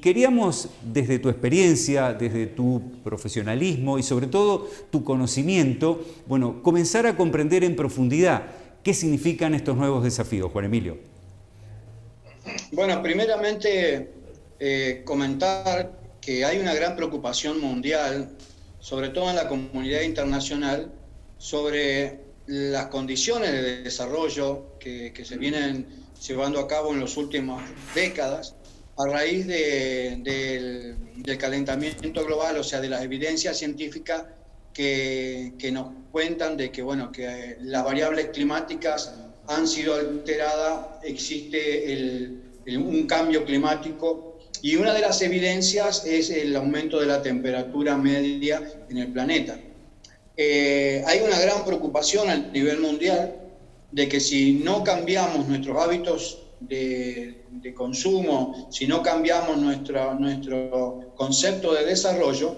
queríamos, desde tu experiencia, desde tu profesionalismo y sobre todo tu conocimiento, bueno, comenzar a comprender en profundidad qué significan estos nuevos desafíos, Juan Emilio. Bueno, primeramente comentar que hay una gran preocupación mundial, sobre todo en la comunidad internacional, sobre las condiciones de desarrollo que se vienen llevando a cabo en las últimas décadas a raíz del calentamiento global, o sea, de las evidencias científicas que nos cuentan de que, bueno, que las variables climáticas han sido alteradas, existe un cambio climático, y una de las evidencias es el aumento de la temperatura media en el planeta. Hay una gran preocupación a nivel mundial de que si no cambiamos nuestros hábitos de consumo, si no cambiamos nuestro concepto de desarrollo,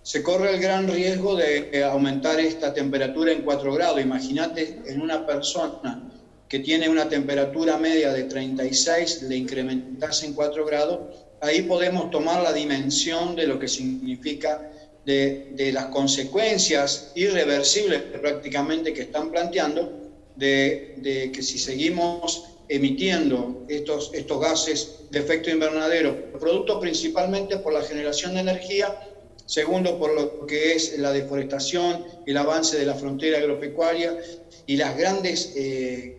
se corre el gran riesgo de aumentar esta temperatura en 4 grados. Imagínate en una persona que tiene una temperatura media de 36, le incrementase en 4 grados, ahí podemos tomar la dimensión de lo que significa de las consecuencias irreversibles prácticamente que están planteando, de que si seguimos emitiendo estos gases de efecto invernadero, producto principalmente por la generación de energía, segundo por lo que es la deforestación, el avance de la frontera agropecuaria y las grandes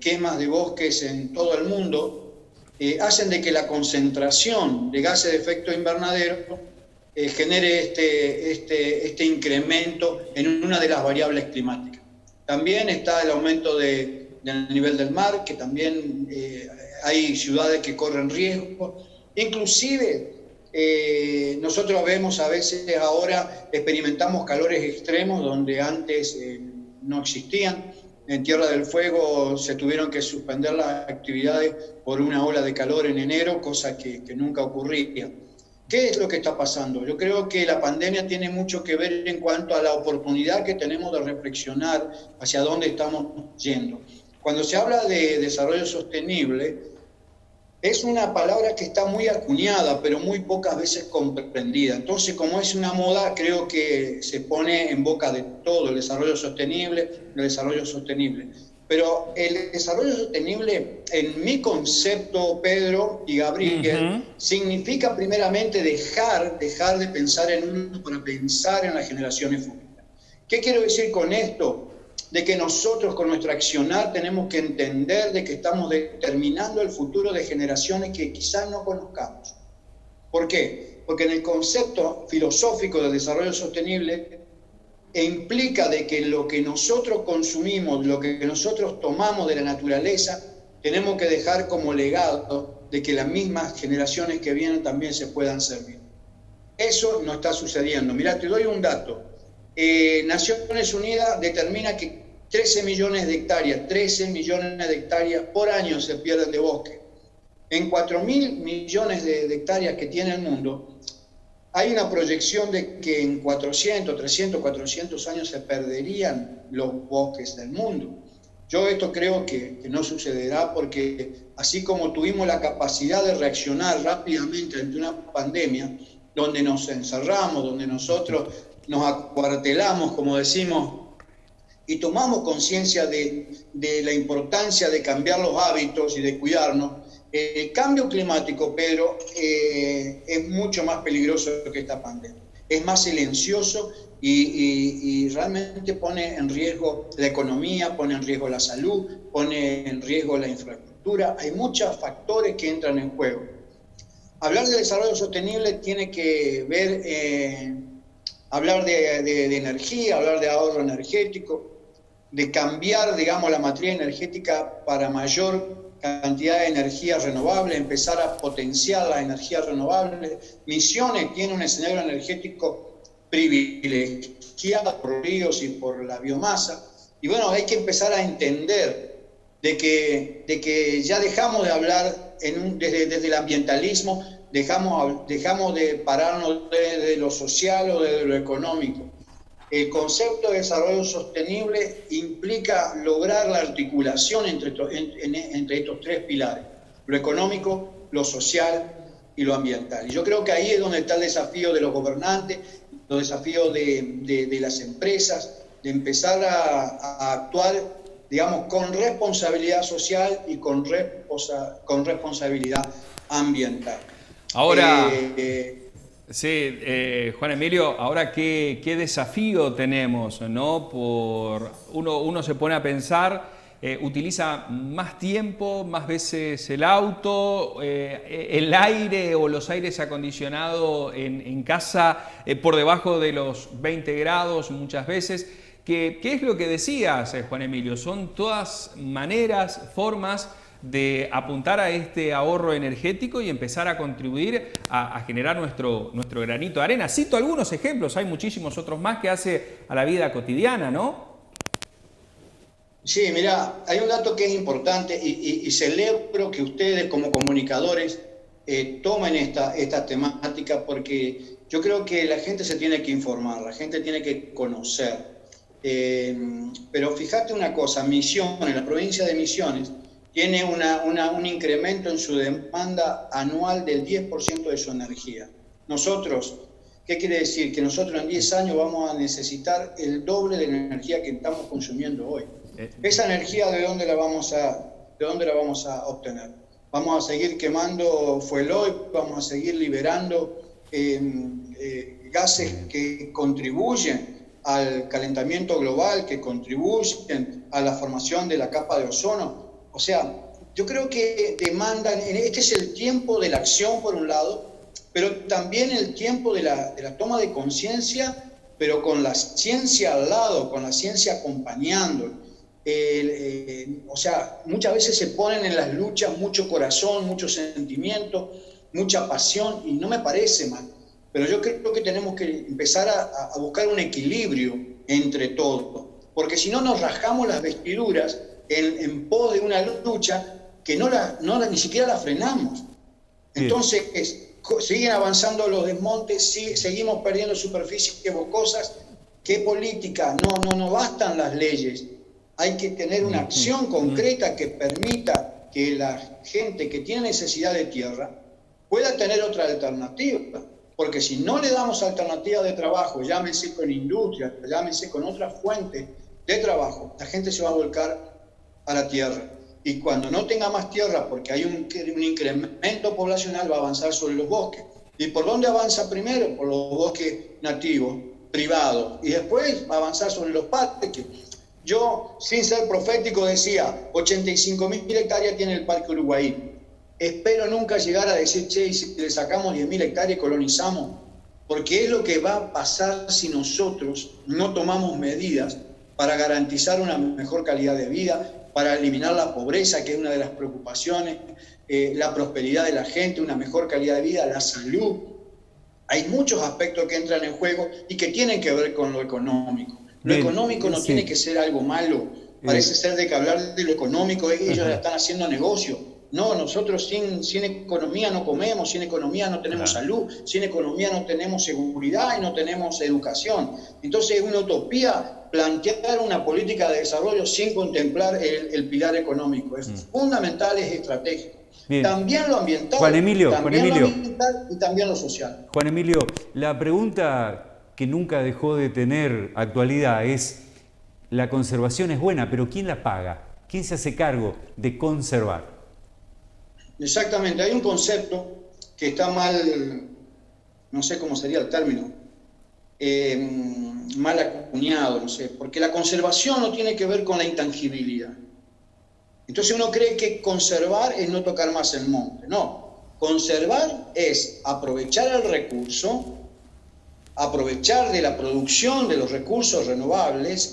quemas de bosques en todo el mundo, hacen de que la concentración de gases de efecto invernadero genere este incremento en una de las variables climáticas. También está el aumento del nivel del mar, que también hay ciudades que corren riesgo. Inclusive nosotros vemos a veces ahora, experimentamos calores extremos donde antes no existían. En Tierra del Fuego se tuvieron que suspender las actividades por una ola de calor en enero, cosa que nunca ocurría. ¿Qué es lo que está pasando? Yo creo que la pandemia tiene mucho que ver en cuanto a la oportunidad que tenemos de reflexionar hacia dónde estamos yendo. Cuando se habla de desarrollo sostenible, es una palabra que está muy acuñada, pero muy pocas veces comprendida. Entonces, como es una moda, creo que se pone en boca de todo, el desarrollo sostenible. Pero el desarrollo sostenible, en mi concepto, Pedro y Gabriel, significa primeramente dejar de pensar en uno para pensar en las generaciones futuras. ¿Qué quiero decir con esto? De que nosotros con nuestro accionar tenemos que entender de que estamos determinando el futuro de generaciones que quizás no conozcamos. ¿Por qué? Porque en el concepto filosófico del desarrollo sostenible implica de que lo que nosotros consumimos, lo que nosotros tomamos de la naturaleza, tenemos que dejar como legado de que las mismas generaciones que vienen también se puedan servir. Eso no está sucediendo. Mirá, te doy un dato. Naciones Unidas determina que 13 millones de hectáreas por año se pierden de bosque. En 4.000 millones de hectáreas que tiene el mundo, hay una proyección de que en 400 años se perderían los bosques del mundo. Yo esto creo que no sucederá porque así como tuvimos la capacidad de reaccionar rápidamente ante una pandemia, donde nos encerramos, donde nosotros nos acuartelamos, como decimos, y tomamos conciencia de la importancia de cambiar los hábitos y de cuidarnos, el cambio climático, Pedro, es mucho más peligroso que esta pandemia. Es más silencioso y realmente pone en riesgo la economía, pone en riesgo la salud, pone en riesgo la infraestructura. Hay muchos factores que entran en juego. Hablar de desarrollo sostenible tiene que ver, hablar de energía, hablar de ahorro energético, de cambiar, digamos, la matriz energética para mayor cantidad de energía renovable, empezar a potenciar las energías renovables. Misiones tiene un escenario energético privilegiado por ríos y por la biomasa. Y bueno, hay que empezar a entender de que ya dejamos de hablar desde el ambientalismo, dejamos de pararnos de lo social o de lo económico. El concepto de desarrollo sostenible implica lograr la articulación entre estos 3 pilares, lo económico, lo social y lo ambiental. Y yo creo que ahí es donde está el desafío de los gobernantes, los desafíos de las empresas, de empezar a actuar, digamos, con responsabilidad social y con responsabilidad ambiental. Ahora, sí, Juan Emilio, ahora qué desafío tenemos, ¿no? Uno se pone a pensar, utiliza más tiempo, más veces el auto, el aire o los aires acondicionados en casa por debajo de los 20 grados muchas veces. ¿Qué es lo que decías, Juan Emilio? Son todas maneras, formas de apuntar a este ahorro energético y empezar a contribuir a generar nuestro granito de arena. Cito algunos ejemplos, hay muchísimos otros más que hace a la vida cotidiana, ¿no? Sí, mira, hay un dato que es importante y celebro que ustedes como comunicadores tomen esta temática, porque yo creo que la gente se tiene que informar, la gente tiene que conocer. Pero fíjate una cosa, Misiones, la provincia de Misiones, tiene un incremento en su demanda anual del 10% de su energía. Nosotros, ¿qué quiere decir? Que nosotros en 10 años vamos a necesitar el doble de la energía que estamos consumiendo hoy. Esa energía, ¿de dónde la vamos a obtener? Vamos a seguir quemando fueloil, vamos a seguir liberando gases que contribuyen al calentamiento global, que contribuyen a la formación de la capa de ozono. O sea, yo creo que demandan, este es el tiempo de la acción por un lado, pero también el tiempo de la toma de conciencia, pero con la ciencia al lado, con la ciencia acompañando. O sea, muchas veces se ponen en las luchas mucho corazón, mucho sentimiento, mucha pasión, y no me parece mal. Pero yo creo que tenemos que empezar a buscar un equilibrio entre todo, porque si no nos rajamos las vestiduras en pos de una lucha que ni siquiera la frenamos. Entonces, siguen avanzando los desmontes, seguimos perdiendo superficies boscosas. ¿Qué política? No bastan las leyes. Hay que tener una acción concreta que permita que la gente que tiene necesidad de tierra pueda tener otra alternativa. Porque si no le damos alternativa de trabajo, llámese con industria, llámese con otra fuente de trabajo, la gente se va a volcar a la tierra. Y cuando no tenga más tierra, porque hay un incremento poblacional, va a avanzar sobre los bosques. ¿Y por dónde avanza primero? Por los bosques nativos, privados. Y después va a avanzar sobre los parques. Yo, sin ser profético, decía, 85.000 hectáreas tiene el Parque Uruguay. Espero nunca llegar a decir, che, y si le sacamos 10.000 hectáreas y colonizamos, porque es lo que va a pasar si nosotros no tomamos medidas para garantizar una mejor calidad de vida, para eliminar la pobreza, que es una de las preocupaciones, la prosperidad de la gente, una mejor calidad de vida, la salud. Hay muchos aspectos que entran en juego y que tienen que ver con lo económico. Lo económico no tiene que ser algo malo. Parece ser de que hablar de lo económico, ellos ya están haciendo negocio. No, nosotros sin economía no comemos, sin economía no tenemos salud, sin economía no tenemos seguridad y no tenemos educación. Entonces es una utopía plantear una política de desarrollo sin contemplar el pilar económico. Es fundamental, es estratégico. Bien. También lo ambiental, Juan Emilio, lo ambiental y también lo social. Juan Emilio, la pregunta que nunca dejó de tener actualidad es, la conservación es buena, pero ¿quién la paga? ¿Quién se hace cargo de conservar? Exactamente, hay un concepto que está mal, no sé cómo sería el término, mal acuñado, no sé, porque la conservación no tiene que ver con la intangibilidad. Entonces uno cree que conservar es no tocar más el monte. No, conservar es aprovechar el recurso, aprovechar de la producción de los recursos renovables,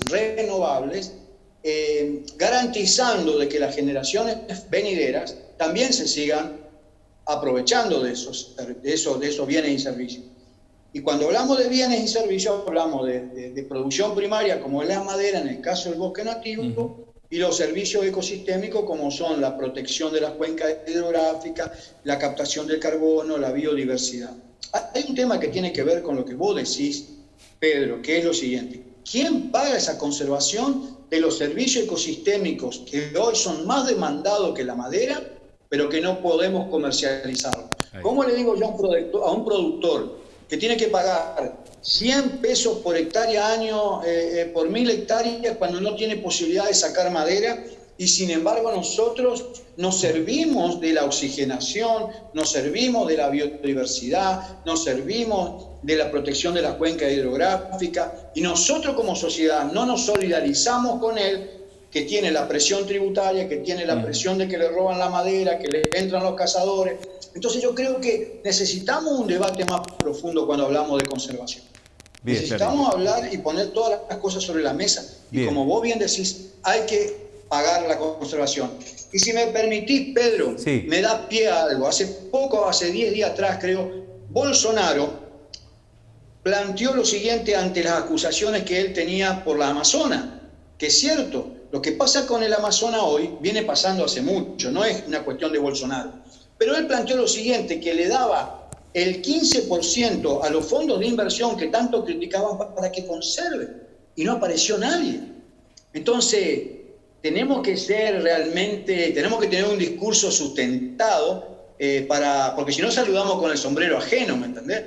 garantizando de que las generaciones venideras también se sigan aprovechando de esos bienes y servicios. Y cuando hablamos de bienes y servicios, hablamos de producción primaria, como es la madera en el caso del bosque nativo, y los servicios ecosistémicos, como son la protección de las cuencas hidrográficas, la captación del carbono, la biodiversidad. Hay un tema que tiene que ver con lo que vos decís, Pedro, que es lo siguiente. ¿Quién paga esa conservación de los servicios ecosistémicos que hoy son más demandados que la madera, pero que no podemos comercializar? ¿Cómo le digo yo a un productor que tiene que pagar 100 pesos por hectárea año por 1000 hectáreas cuando no tiene posibilidad de sacar madera? Y sin embargo nosotros nos servimos de la oxigenación, nos servimos de la biodiversidad, nos servimos de la protección de la cuenca hidrográfica, y nosotros como sociedad no nos solidarizamos con él, que tiene la presión tributaria, que tiene la presión de que le roban la madera, que le entran los cazadores. Entonces yo creo que necesitamos un debate más profundo cuando hablamos de conservación. Bien, necesitamos hablar y poner todas las cosas sobre la mesa. Bien. Y como vos bien decís, hay que pagar la conservación. Y si me permitís, Pedro, sí, me da pie a algo. Hace 10 días atrás, creo, Bolsonaro planteó lo siguiente ante las acusaciones que él tenía por la Amazona, que es cierto, lo que pasa con el Amazonas hoy viene pasando hace mucho, no es una cuestión de Bolsonaro. Pero él planteó lo siguiente, que le daba el 15% a los fondos de inversión que tanto criticaban para que conserven, y no apareció nadie. Entonces, tenemos que tener un discurso sustentado, porque si no saludamos con el sombrero ajeno, ¿me entendés?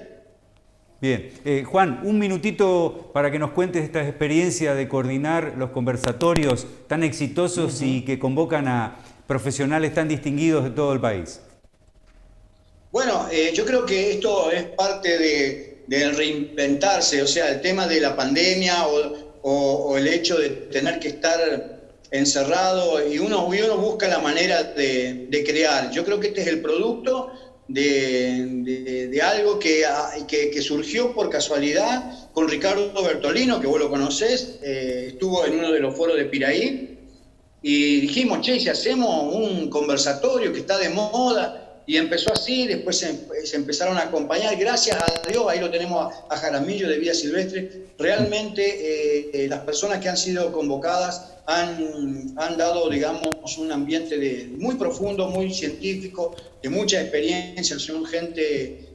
Bien. Juan, un minutito para que nos cuentes esta experiencia de coordinar los conversatorios tan exitosos y que convocan a profesionales tan distinguidos de todo el país. Bueno, yo creo que esto es parte de reinventarse, o sea, el tema de la pandemia o el hecho de tener que estar encerrado y uno busca la manera de crear. Yo creo que este es el producto de algo que surgió por casualidad con Ricardo Bertolino, que vos lo conocés, estuvo en uno de los foros de Piraí, y dijimos, che, si hacemos un conversatorio que está de moda, y empezó así, después se empezaron a acompañar, gracias a Dios, ahí lo tenemos a Jaramillo de Vida Silvestre. Realmente las personas que han sido convocadas han dado, digamos, un ambiente muy profundo, muy científico, de mucha experiencia, son gente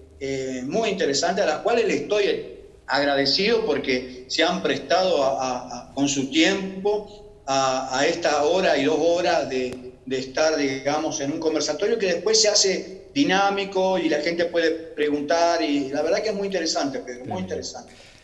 muy interesante, a las cuales le estoy agradecido porque se han prestado con su tiempo a esta hora y 2 horas de estar, digamos, en un conversatorio que después se hace dinámico y la gente puede preguntar, y la verdad que es muy interesante, Pedro, muy interesante.